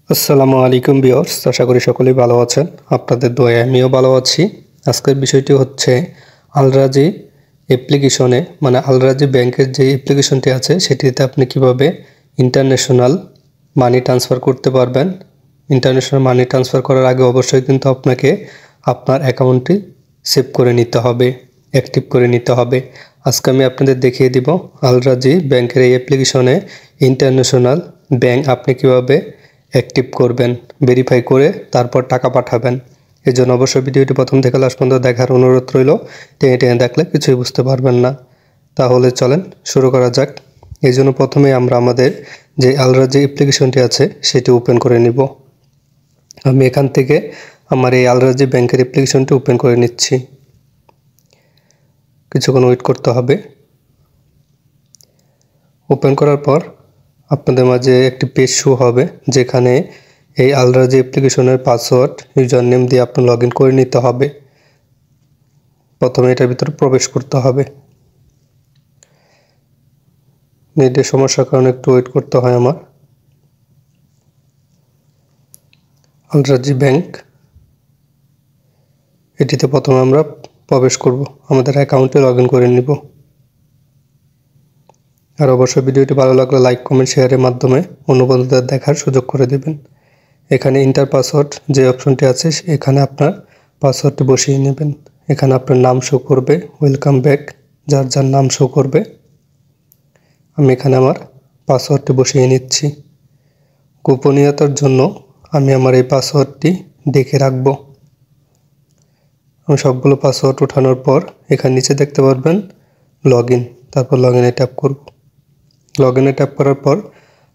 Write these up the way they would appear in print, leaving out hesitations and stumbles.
আসসালামু আলাইকুম ভিউয়ার্স, আশা করি সকলেই ভালো আছেন। আপনাদের দোয়ায় আমিও ভালো আছি। আজকের বিষয়টি হচ্ছে আলরাজি অ্যাপ্লিকেশনে আলরাজি ব্যাংকের যে অ্যাপ্লিকেশনটি আছে সেটিতে আপনি কিভাবে ইন্টারন্যাশনাল মানি ট্রান্সফার করতে পারবেন। ইন্টারন্যাশনাল মানি ট্রান্সফার করার আগে অবশ্যই কিন্তু আপনাকে আপনার অ্যাকাউন্টটি সেভ করে নিতে হবে, অ্যাক্টিভ করে নিতে হবে। আজকে আমি আপনাদের দেখিয়ে দিব আলরাজি ব্যাংকের এই অ্যাপ্লিকেশনে ইন্টারন্যাশনাল ব্যাংক আপনি কিভাবে অ্যাক্টিভ করবেন, ভেরিফাই করে তারপর টাকা পাঠাবেন। এই জন্য অবশ্যই ভিডিওটি প্রথম থেকে লাস্ট পর্যন্ত দেখার অনুরোধ রইল। টেনে টেনে দেখলে কিছুই বুঝতে পারবেন না। তাহলে চলেন শুরু করা যাক। এই জন্য প্রথমে আমরা আমাদের যে আলরাজি অ্যাপ্লিকেশনটি আছে সেটি ওপেন করে নিব। আমি এখান থেকে আমার এই আলরাজি ব্যাংকের অ্যাপ্লিকেশনটি ওপেন করে নিচ্ছি। কিছুক্ষণ ওয়েট করতে হবে। ওপেন করার পর আপনাদের মাঝে একটি পেজ শো হবে, যেখানে এই আলরাজি অ্যাপ্লিকেশনের পাসওয়ার্ড ইউজার নেম দিয়ে আপনি লগ ইন করে নিতে হবে। প্রথমে এটার ভিতরে প্রবেশ করতে হবে। নেটের সমস্যার কারণে একটু ওয়েট করতে হয় আমার। আলরাজি ব্যাংক, এটিতে প্রথমে আমরা প্রবেশ করব, আমাদের অ্যাকাউন্টে লগ ইন করে নিব। আর অবশ্যই ভিডিওটি ভালো লাগলে লাইক, কমেন্ট, শেয়ারের মাধ্যমে অন্য বন্ধুদের দেখার সুযোগ করে দেবেন। এখানে ইন্টার পাসওয়ার্ড যে অপশনটি আছে এখানে আপনার পাসওয়ার্ডটি বসিয়ে নেবেন। এখানে আপনার নাম শো করবে, ওয়েলকাম ব্যাক, যার যার নাম শো করবে। আমি এখানে আমার পাসওয়ার্ডটি বসিয়ে নিচ্ছি। গোপনীয়তার জন্য আমি আমার এই পাসওয়ার্ডটি দেখে রাখব। আমি সবগুলো পাসওয়ার্ড ওঠানোর পর এখানে নিচে দেখতে পারবেন লগ ইন, তারপর লগ ইনে ট্যাপ করব। লগ ইনে ট্যাপ করার পর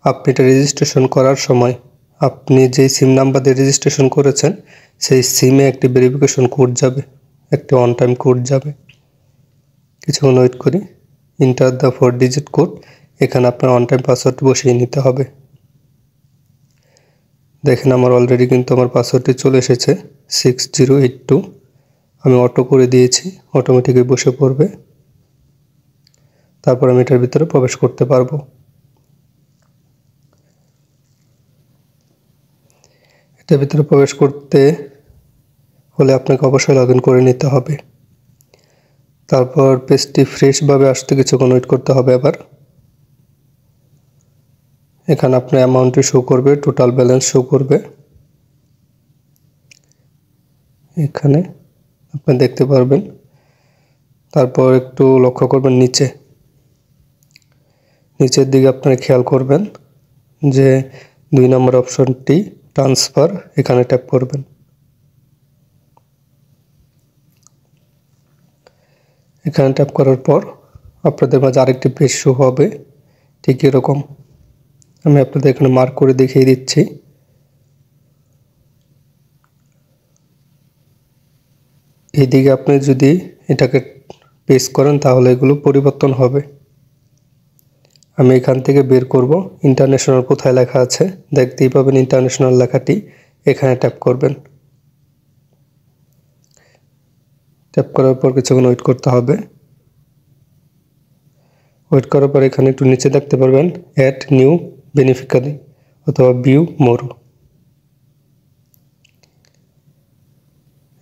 আপনি এটা রেজিস্ট্রেশন করার সময় আপনি যেই সিম নাম্বার দিয়ে রেজিস্ট্রেশন করেছেন সেই সিমে একটি ভেরিফিকেশন কোড যাবে, একটি অন টাইম কোড যাবে। কিছুক্ষণ ওয়েট করি। ইন্টার দ্য 4 ডিজিট কোড, এখানে আপনার অন টাইম পাসওয়ার্ড বসিয়ে নিতে হবে। দেখেন আমার অলরেডি কিন্তু আমার পাসওয়ার্ডটি চলে এসেছে 6082। আমি অটো করে দিয়েছি, অটোমেটিকই বসে পড়বে। তারপর আমি এটার ভিতরে প্রবেশ করতে পারবো। এটার ভিতরে প্রবেশ করতে হলে আপনাকে অবশ্যই লগ ইন করে নিতে হবে। তারপর পেজটি ফ্রেশভাবে আসতে কিছুক্ষণ ওয়েট করতে হবে। আবার এখানে আপনার অ্যামাউন্টটি শো করবে, টোটাল ব্যালেন্স শো করবে। এখানে আপনি দেখতে পারবেন। তারপর একটু লক্ষ্য করবেন নিচের দিকে আপনারা খেয়াল করবেন যে 2 নম্বর অপশনটি ট্রান্সফার, এখানে ট্যাপ করবেন। এখানে ট্যাপ করার পর আপনাদের মাঝে আরেকটি পেজ শো হবে, ঠিক এরকম। আমি আপনাদের এখানে মার্ক করে দেখিয়ে দিচ্ছি। এইদিকে আপনি যদি এটাকে পেস্ট করেন তাহলে এগুলো পরিবর্তন হবে। আমি এখান থেকে বের করব ইন্টারন্যাশনাল কোথায় লেখা আছে, দেখতেই পাবেন ইন্টারন্যাশনাল লেখাটি, এখানে ট্যাপ করবেন। ট্যাপ করার পর কিছুক্ষণ ওয়েট করতে হবে। ওয়েট করার পর এখানে একটু নিচে দেখতে পারবেন অ্যাড নিউ বেনিফিশিয়ারি অথবা ভিউ মোর।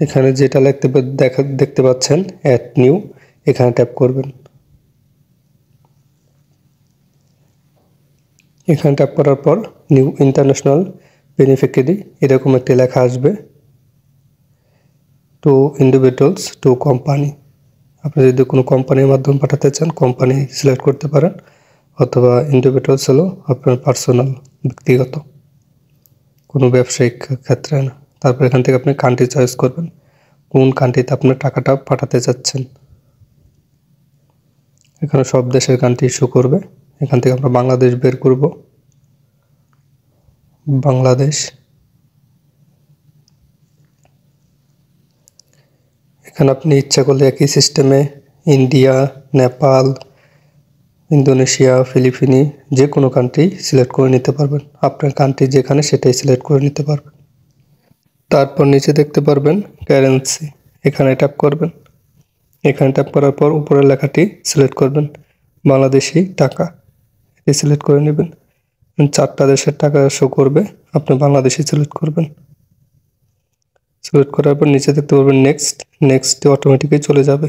এখানে যেটা দেখতে পাচ্ছেন অ্যাড নিউ, এখানে ট্যাপ করবেন। এখানে ট্যাপ করার পর নিউ ইন্টারন্যাশনাল বেনিফিশিয়ারি এরকম একটি লেখা আসবে, টু ইন্ডিভিজুয়ালস টু কোম্পানি। আপনি যদি কোনো কোম্পানির মাধ্যমে পাঠাতে চান কোম্পানি সিলেক্ট করতে পারেন, অথবা ইন্ডিভিজুয়ালস হলো আপনার পার্সোনাল, ব্যক্তিগত, কোনো ব্যবসায়িক ক্ষেত্রে না। তারপর এখান থেকে আপনি কান্ট্রি চয়েস করবেন, কোন কান্ট্রিতে আপনার টাকাটা পাঠাতে চাচ্ছেন। এখানে সব দেশের কান্ট্রি শো করবে। এখান থেকে আমরা বাংলাদেশ বের করব, বাংলাদেশ। এখানে আপনি ইচ্ছা করলে একই সিস্টেমে ইন্ডিয়া, নেপাল, ইন্দোনেশিয়া, ফিলিপিনি যে কোনো কান্ট্রি সিলেক্ট করে নিতে পারবেন। আপনার কান্ট্রি যেখানে সেটাই সিলেক্ট করে নিতে পারবেন। তারপর নিচে দেখতে পারবেন কারেন্সি, এখানে ট্যাপ করবেন। এখানে ট্যাপ করার পর উপরের লেখাটি সিলেক্ট করবেন, বাংলাদেশি টাকা, এটি সিলেক্ট করে নেবেন। 4টা দেশের টাকা শো করবে, আপনি বাংলাদেশি সিলেক্ট করবেন। সিলেক্ট করার পর নিচে দেখতে পারবেন নেক্সটে অটোমেটিকই চলে যাবে।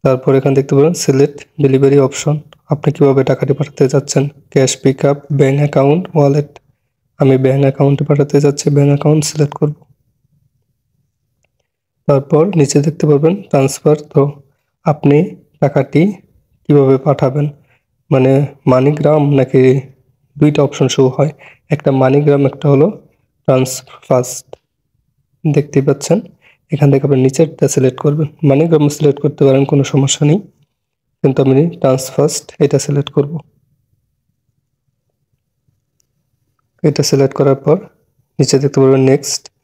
তারপর এখানে দেখতে পাবেন সিলেক্ট ডেলিভারি অপশন, আপনি কিভাবে টাকাটি পাঠাতে যাচ্ছেন, cash pick up, bank account, wallet. আমি ব্যাঙ্ক অ্যাকাউন্টে পাঠাতে যাচ্ছি, ব্যাঙ্ক অ্যাকাউন্ট সিলেক্ট করব। তারপর নিচে দেখতে পারবেন ট্রান্সফার, তো আপনি টাকাটি কিভাবে পাঠাবেন, মানে মানিগ্রাম নাকি, দুইটা অপশন শো হয়, একটা মানিগ্রাম, একটা হলো ট্রান্সফার্স্ট। দেখতেই পাচ্ছেন এখান থেকে আপনি নিচেরটা সিলেক্ট করবেন। মানিগ্রাম সিলেক্ট করতে পারেন, কোনো সমস্যা নেই, কিন্তু আমি ট্রান্সফার্স্ট এটা সিলেক্ট করব। এটা সিলেক্ট করার পর নিচে দেখতে পারবেন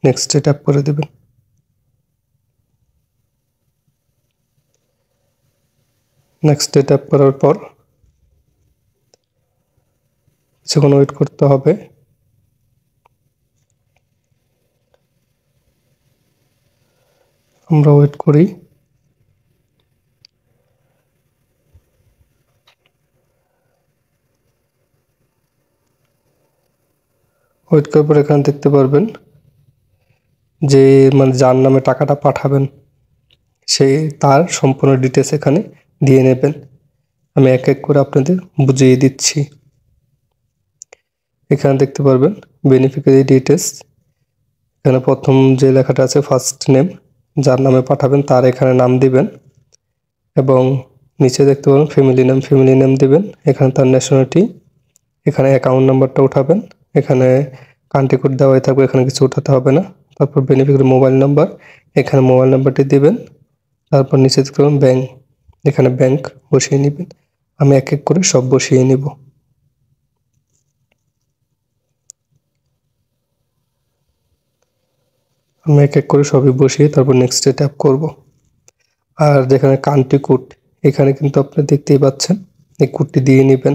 নেক্সটে ট্যাপ করে দেবেন। নেক্সটে ট্যাপ করার পর কিছুক্ষণ ওয়েট করতে হবে। আমরা ওয়েট করি। ওয়েট করার পর এখানে দেখতে পারবেন যে মানে যার নামে টাকাটা পাঠাবেন সেই তার সম্পূর্ণ ডিটেলস এখানে দিয়ে নেবেন। আমি এক এক করে আপনাদের বুঝিয়ে দিচ্ছি। এখানে দেখতে পারবেন বেনিফিশিয়ারি ডিটেলস, এখানে প্রথম যে লেখাটা আছে ফার্স্ট নেম, যার নামে পাঠাবেন তার এখানে নাম দিবেন, এবং নিচে দেখতে পাবেন ফ্যামিলি নেম দিবেন, এখানে তার ন্যাশনালিটি, এখানে অ্যাকাউন্ট নাম্বারটা উঠাবেন, এখানে কান্ট্রি কোড দেওয়াই থাকবে, এখানে কিছু উঠাতে হবে না। তারপর বেনিফিশিয়ারি মোবাইল নাম্বার, এখানে মোবাইল নাম্বারটি দিবেন। তারপর নিচে দেখতে পাবেন ব্যাংক, এখানে ব্যাংক বসিয়ে নেবেন। আমি এক এক করে সব বসিয়ে নিব। আমি এক এক করে সবই বসিয়ে তারপর নেক্সটে ট্যাপ করব। আর যেখানে কান্ট্রি কোড, এখানে কিন্তু আপনি দেখতেই পাচ্ছেন এই কোডটি দিয়ে নেবেন।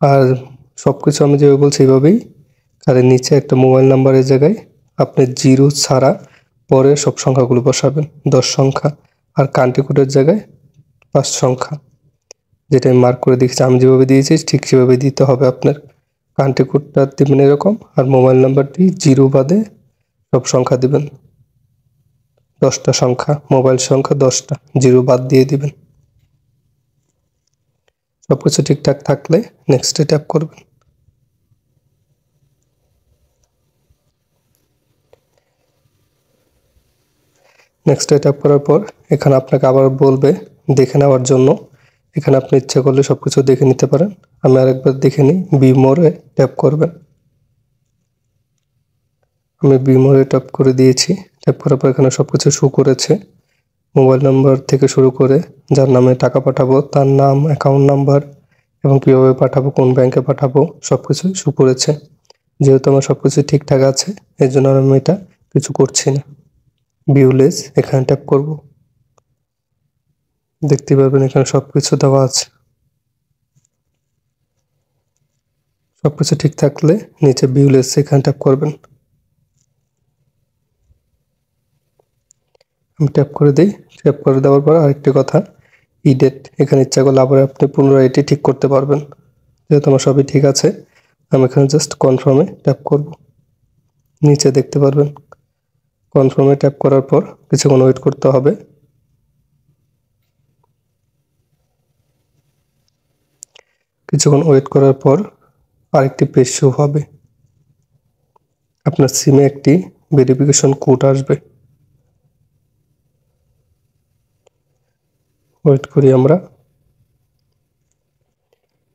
আর সব কিছু আমি যেভাবে বলছি এইভাবেই, কারণ নিচে একটা মোবাইল নাম্বারের জায়গায় আপনি 0 ছাড়া পরে সব সংখ্যাগুলো বসাবেন, 10 সংখ্যা। আর কান্ট্রি কোডের জায়গায় 5 সংখ্যা, যেটা আমি মার্ক করে দিয়েছি, আমি যেভাবে দিয়েছি ঠিক সেভাবে দিতে হবে আপনার। কান্ট্রি কোডটা দেবেন এরকম, আর মোবাইল নাম্বারটি 0 বাদে সব সংখ্যা দিবেন, 10টা সংখ্যা, মোবাইল সংখ্যা 10টা, 0 বাদ দিয়ে দিবেন। সবকিছু ঠিকঠাক থাকলে নেক্সটে ট্যাপ করবেন। নেক্সটে ট্যাপ করার পর এখানে আপনাকে আবার বলবে দেখে নেওয়ার জন্য, এখানে আপনি ইচ্ছা করলে সবকিছু দেখে নিতে পারেন। আমি আরেকবার দেখে নিই, বি মোরে ট্যাপ করবেন। আমি বি মোরে ট্যাপ করে দিয়েছি। ট্যাপ করার পর এখানে সবকিছু শো করেছে, মোবাইল নাম্বার থেকে শুরু করে যার নামে টাকা পাঠাবো তার নাম, অ্যাকাউন্ট নাম্বার, এবং কীভাবে পাঠাবো, কোন ব্যাংকে পাঠাবো, সব কিছুই শো করেছে। যেহেতু আমার সব কিছু ঠিকঠাক আছে এর জন্য আমি এটা কিছু করছি না। ভিউলেস এখানে ট্যাপ করব। দেখতে পারবেন এখানে সব কিছু দেওয়া আছে। সব কিছু ঠিক থাকলে নিচে ভিউলেস এখানে ট্যাপ করবেন। আমি ট্যাপ করে দিই। ট্যাপ করে দেওয়ার পর আরেকটি কথা, ইডেট, এখানে ইচ্ছা করলে আবার আপনি পুনরায় এটি ঠিক করতে পারবেন। যেহেতু আমার সবই ঠিক আছে, আমি এখানে জাস্ট কনফার্মে ট্যাপ করব। নিচে দেখতে পারবেন কনফার্মে ট্যাপ করার পর কিছুক্ষণ ওয়েট করতে হবে। কিছুক্ষণ ওয়েট করার পর আরেকটি পেজ শো হবে, আপনার সিমে একটি ভেরিফিকেশন কোড আসবে। ওয়েট করি আমরা।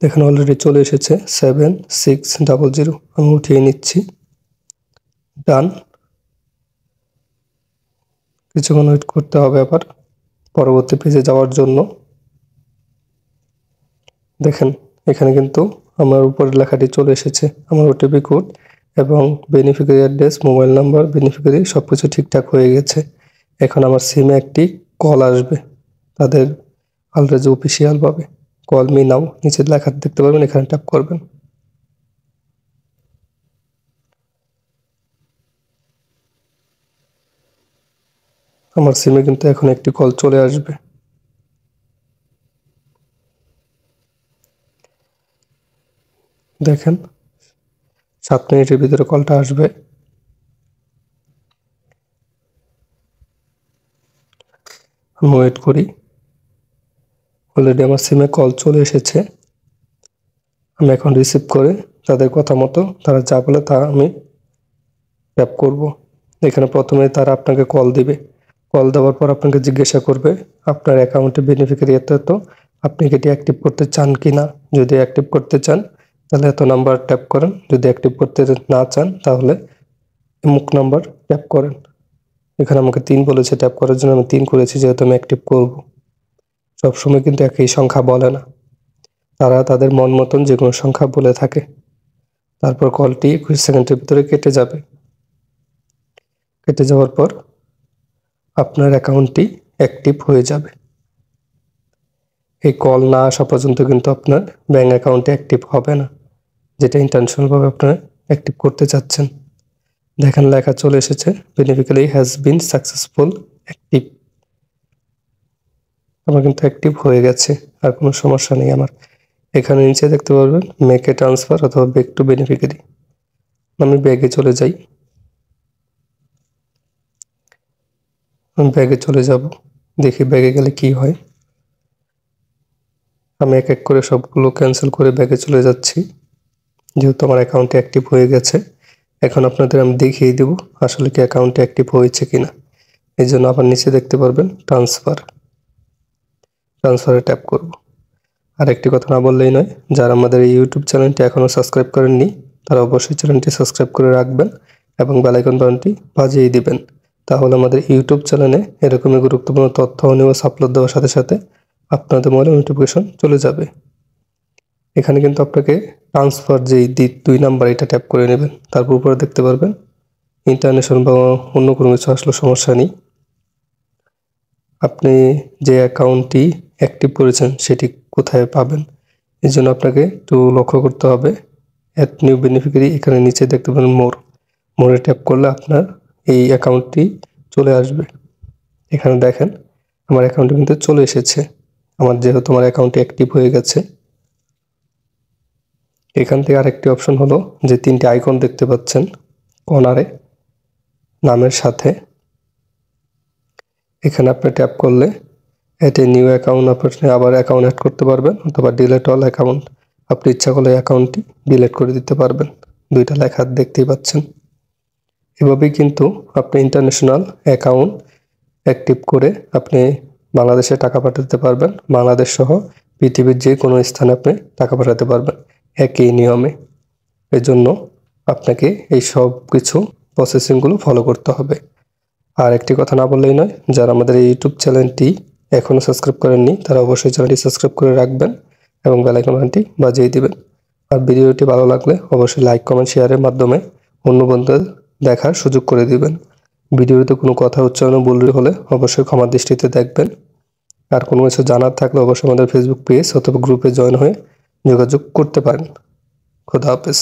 দেখেন অলরেডি চলে এসেছে 7600, আমি উঠিয়ে নিচ্ছি। ডান। কিছুক্ষণ ওয়েট করতে হবে আবার পরবর্তী পেজে যাওয়ার জন্য। দেখেন এখানে কিন্তু আমার উপরের লেখাটি চলে এসেছে, আমার ওটিপি কোড এবং beneficiary address, mobile number, beneficiary সব কিছু ঠিকঠাক হয়ে গেছে। এখন আমার সিমে একটি কল আসবে, তাদের আলরাজি অফিসিয়াল ভাবে, কল মি নাও, নিচের লেখা দেখতে পারবেন, এখানে ট্যাপ করবেন। আমার সিমে কিন্তু এখন একটি কল চলে আসবে। দেখেন 7 মিনিটের ভিতরে কলটা আসবে। আমি ওয়েট করি। অলরেডি আমার সিমে কল চলে এসেছে। আমি এখন রিসিভ করে তাদের কথা মতো তারা যা বলে তা আমি ট্যাপ করব। এখানে প্রথমে তারা আপনাকে কল দিবে। কল দেওয়ার পর আপনাকে জিজ্ঞাসা করবে আপনার অ্যাকাউন্টে বেনিফিশিয়ারি এত, আপনি কি এটি অ্যাক্টিভ করতে চান কি না। যদি অ্যাক্টিভ করতে চান তাহলে এত নাম্বার ট্যাপ করেন, যদি অ্যাক্টিভ করতে না চান তাহলে অমুক নাম্বার ট্যাপ করেন। এখানে আমাকে 3 বলেছে ট্যাপ করার জন্য, আমি 3 করেছি যেহেতু আমি অ্যাক্টিভ করব। সবসময় কিন্তু একই সংখ্যা বলে না, তারা তাদের মন মতন যে কোনো সংখ্যা বলে থাকে। তারপর কলটি 21 সেকেন্ডের ভিতরে কেটে যাবে। কেটে যাওয়ার পর আপনার অ্যাকাউন্টটি অ্যাক্টিভ হয়ে যাবে। এই কল না আসা পর্যন্ত কিন্তু আপনার ব্যাঙ্ক অ্যাকাউন্টে অ্যাক্টিভ হবে না, যেটা ইন্টেনশনালভাবে আপনারা অ্যাক্টিভ করতে চাচ্ছেন। দেখেন লেখা চলে এসেছে beneficiary has been successful active. আমার কিন্তু অ্যাক্টিভ হয়ে গেছে, আর কোনো সমস্যা নেই আমার। এখানে নিচে দেখতে পারবেন মেক এ ট্রান্সফার অথবা ব্যাক টু বেনিফিশিয়ারি। আমি ব্যাগে চলে যাই। আমি ব্যাগে চলে যাব, দেখি ব্যাগে গেলে কি হয়। আমি এক এক করে সবগুলো ক্যান্সেল করে ব্যাগে চলে যাচ্ছি, যেহেতু আমার অ্যাকাউন্টে অ্যাক্টিভ হয়ে গেছে। এখন আপনাদের আমি দেখিয়ে দেব আসলে কি অ্যাকাউন্টে অ্যাক্টিভ হয়েছে কিনা। এই জন্য আবার নিচে দেখতে পারবেন ট্রান্সফারে ট্যাপ করব। আর একটি কথা না বললেই নয়, যারা আমাদের এই ইউটিউব চ্যানেলটি এখনও সাবস্ক্রাইব করেননি তারা অবশ্যই চ্যানেলটি সাবস্ক্রাইব করে রাখবেন এবং বেল আইকন বাটনটি বাজিয়ে দিবেন। তাহলে আমাদের ইউটিউব চ্যানেলে এরকমই গুরুত্বপূর্ণ তথ্য ও নিউজ আপলোড দেওয়ার সাথে সাথে আপনাদের মোবাইলে নোটিফিকেশন চলে যাবে। এখানে কিন্তু আপনাকে ট্রান্সফার যেই 2 নাম্বার এটা ট্যাপ করে নেবেন। তারপর উপরে দেখতে পারবেন ইন্টারন্যাশনাল বা অন্য কোনো কিছু আসলে সমস্যা নেই। আপনি যে অ্যাকাউন্টটি অ্যাক্টিভ করেছেন সেটি কোথায় পাবেন, এই জন্য আপনাকে একটু লক্ষ্য করতে হবে। অ্যাড নিউ বেনিফিশিয়ারি, এখানে নিচে দেখতে পাবেন মোরে ট্যাপ করলে আপনার এই অ্যাকাউন্টটি চলে আসবে। এখানে দেখেন আমার অ্যাকাউন্টে কিন্তু চলে এসেছে, আমার যেহেতু আমার অ্যাকাউন্টটি অ্যাক্টিভ হয়ে গেছে। এখান থেকে আরেকটি অপশন হলো যে 3টি আইকন দেখতে পাচ্ছেন কর্নারে নামের সাথে, এখানে আপনি ট্যাপ করলে এতে নিউ অ্যাকাউন্ট আপনি আবার অ্যাকাউন্ট অ্যাড করতে পারবেন অথবা ডিলিট অল অ্যাকাউন্ট, আপনি ইচ্ছা করলে অ্যাকাউন্টটি ডিলিট করে দিতে পারবেন। 2টা লেখা দেখতেই পাচ্ছেন। এভাবেই কিন্তু আপনি ইন্টারন্যাশনাল অ্যাকাউন্ট অ্যাক্টিভ করে আপনি বাংলাদেশে টাকা পাঠাতে পারবেন। বাংলাদেশ সহ পৃথিবীর যে কোনো স্থানে আপনি টাকা পাঠাতে পারবেন একই নিয়মে। এজন্য আপনাকে এই সব কিছু প্রসেসিংগুলো ফলো করতে হবে। আর একটি কথা না বললেই নয়, যারা আমাদের এই ইউটিউব চ্যানেলটি এখনও সাবস্ক্রাইব করেননি তারা অবশ্যই চ্যানেলটি সাবস্ক্রাইব করে রাখবেন এবং বেল আইকন বাটনটি বাজিয়ে দিবেন। আর ভিডিওটি ভালো লাগলে অবশ্যই লাইক কমেন্ট শেয়ারের মাধ্যমে অন্য বন্ধুদের দেখার সুযোগ করে দিবেন। ভিডিওতে কোনো কথা উচ্চারণ ভুল হলে অবশ্যই ক্ষমার দৃষ্টিতে দেখবেন। আর কোনো কিছু জানার থাকলে অবশ্যই আমাদের ফেসবুক পেজ অথবা গ্রুপে জয়েন হয়ে যোগাযোগ করতে পারেন। খোদা হাফেজ।